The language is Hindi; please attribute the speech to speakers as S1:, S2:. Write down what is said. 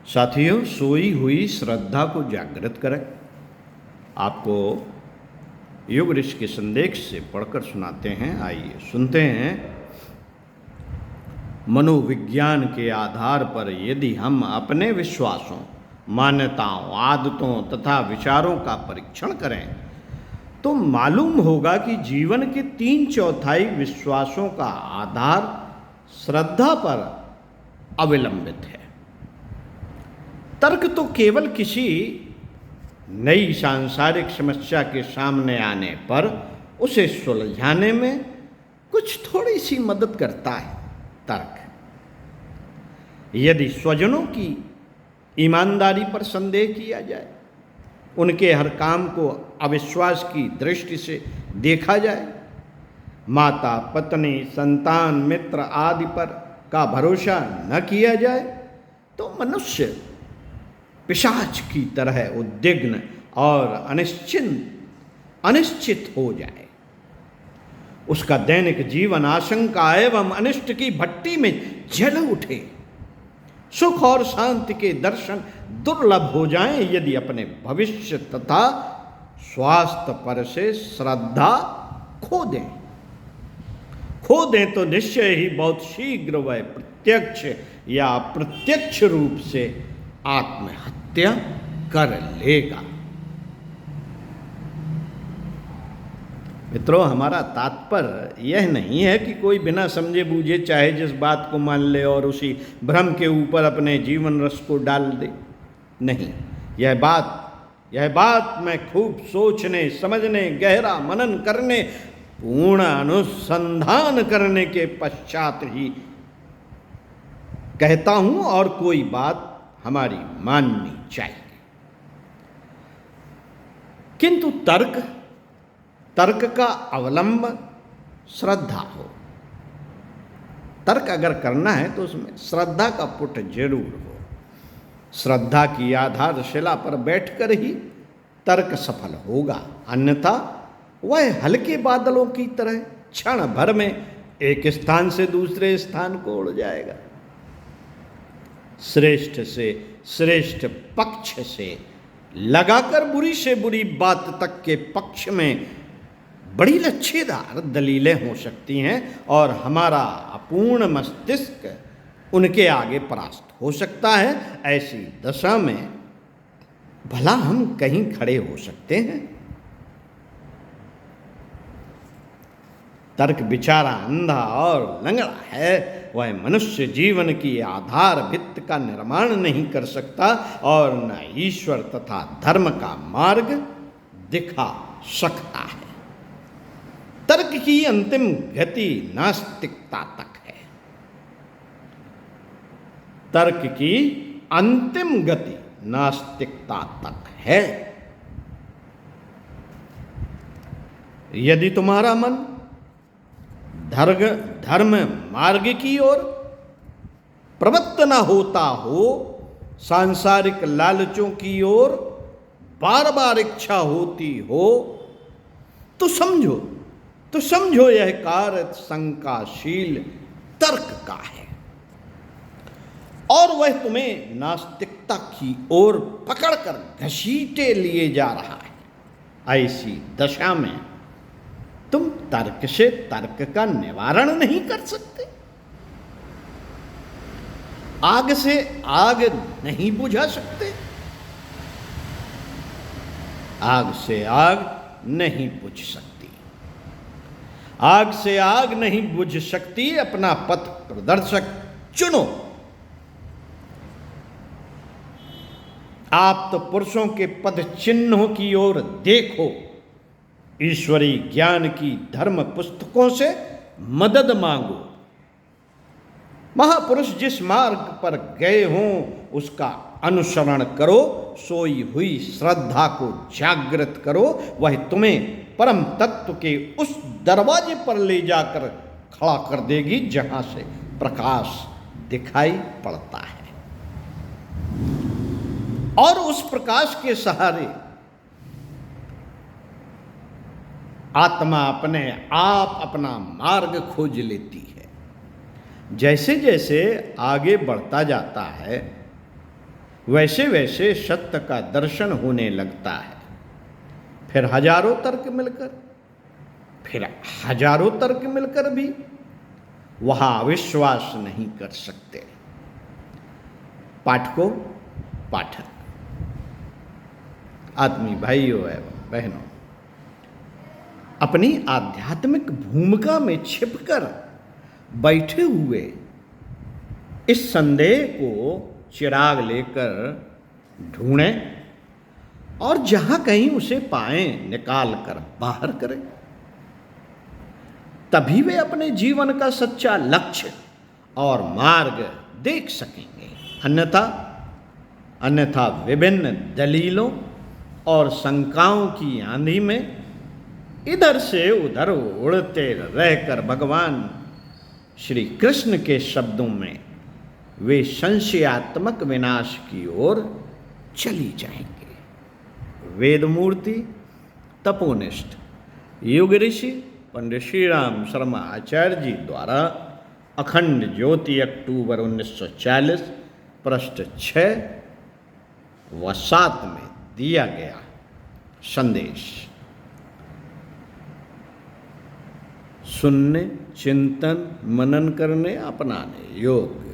S1: साथियों, सोई हुई श्रद्धा को जागृत करें। आपको योग ऋषि के संदेश से पढ़कर सुनाते हैं। आइए सुनते हैं। मनोविज्ञान के आधार पर यदि हम अपने विश्वासों, मान्यताओं, आदतों तथा विचारों का परीक्षण करें तो मालूम होगा कि जीवन के 3/4 विश्वासों का आधार श्रद्धा पर अवलंबित है। तर्क तो केवल किसी नई सांसारिक समस्या के सामने आने पर उसे सुलझाने में कुछ थोड़ी सी मदद करता है। तर्क यदि स्वजनों की ईमानदारी पर संदेह किया जाए, उनके हर काम को अविश्वास की दृष्टि से देखा जाए, माता, पत्नी, संतान, मित्र आदि पर का भरोसा न किया जाए, तो मनुष्य पिशाच की तरह उद्विग्न और अनिश्चित हो जाए। उसका दैनिक जीवन आशंका एवं अनिष्ट की भट्टी में जल उठे। सुख और शांति के दर्शन दुर्लभ हो जाएं यदि अपने भविष्य तथा स्वास्थ्य पर से श्रद्धा खो दें तो निश्चय ही बहुत शीघ्र वह प्रत्यक्ष या अप्रत्यक्ष रूप से आत्महत्या कर लेगा। मित्रों, हमारा तात्पर्य यह नहीं है कि कोई बिना समझे बूझे चाहे जिस बात को मान ले और उसी भ्रम के ऊपर अपने जीवन रस को डाल दे। नहीं, यह बात मैं खूब सोचने, समझने, गहरा मनन करने, पूर्ण अनुसंधान करने के पश्चात ही कहता हूं और कोई बात हमारी माननी चाहिए। किंतु तर्क का अवलंब श्रद्धा हो। तर्क अगर करना है तो उसमें श्रद्धा का पुट जरूर हो। श्रद्धा की आधारशिला पर बैठकर ही तर्क सफल होगा, अन्यथा वह हल्के बादलों की तरह क्षण भर में एक स्थान से दूसरे स्थान को उड़ जाएगा। श्रेष्ठ से श्रेष्ठ पक्ष से लगाकर बुरी से बुरी बात तक के पक्ष में बड़ी लच्छेदार दलीलें हो सकती हैं और हमारा अपूर्ण मस्तिष्क उनके आगे परास्त हो सकता है। ऐसी दशा में भला हम कहीं खड़े हो सकते हैं? तर्क बेचारा अंधा और लंगड़ा है। वह मनुष्य जीवन की आधार भित्ति का निर्माण नहीं कर सकता और न ईश्वर तथा धर्म का मार्ग दिखा सकता है। तर्क की अंतिम गति नास्तिकता तक है। तर्क की अंतिम गति नास्तिकता तक है। यदि तुम्हारा मन धर्म मार्ग की ओर प्रवृत्त न होता हो, सांसारिक लालचों की ओर बार बार इच्छा होती हो, तो समझो यह कार्य शंकाशील तर्क का है और वह तुम्हें नास्तिकता की ओर पकड़कर घसीटे लिए जा रहा है। ऐसी दशा में तुम तर्क से तर्क का निवारण नहीं कर सकते। आग से आग नहीं बुझा सकते। आग से आग नहीं बुझ सकती। आग से आग नहीं बुझ सकती। अपना पथ प्रदर्शक चुनो। आप तो पुरुषों के पद चिन्हों की ओर देखो। ईश्वरीय ज्ञान की धर्म पुस्तकों से मदद मांगो। महापुरुष जिस मार्ग पर गए हों उसका अनुसरण करो। सोई हुई श्रद्धा को जागृत करो। वह तुम्हें परम तत्व के उस दरवाजे पर ले जाकर खड़ा कर देगी जहां से प्रकाश दिखाई पड़ता है और उस प्रकाश के सहारे आत्मा अपने आप अपना मार्ग खोज लेती है। जैसे जैसे आगे बढ़ता जाता है वैसे वैसे सत्य का दर्शन होने लगता है। फिर हजारों तर्क मिलकर भी वहां विश्वास नहीं कर सकते। पाठक, आत्मी भाइयों एवं बहनों, अपनी आध्यात्मिक भूमिका में छिपकर बैठे हुए इस संदेह को चिराग लेकर ढूंढें और जहां कहीं उसे पाएं निकाल कर बाहर करें। तभी वे अपने जीवन का सच्चा लक्ष्य और मार्ग देख सकेंगे। अन्यथा विभिन्न दलीलों और शंकाओं की आंधी में इधर से उधर उड़ते रहकर भगवान श्री कृष्ण के शब्दों में वे संशयात्मक विनाश की ओर चली जाएंगे। वेदमूर्ति तपोनिष्ठ युग ऋषि पंडित श्री राम शर्मा आचार्य जी द्वारा अखंड ज्योति अक्टूबर 1940 पृष्ठ 6 व 7 में दिया गया संदेश। सुनने, चिंतन, मनन करने, अपनाने योग्य।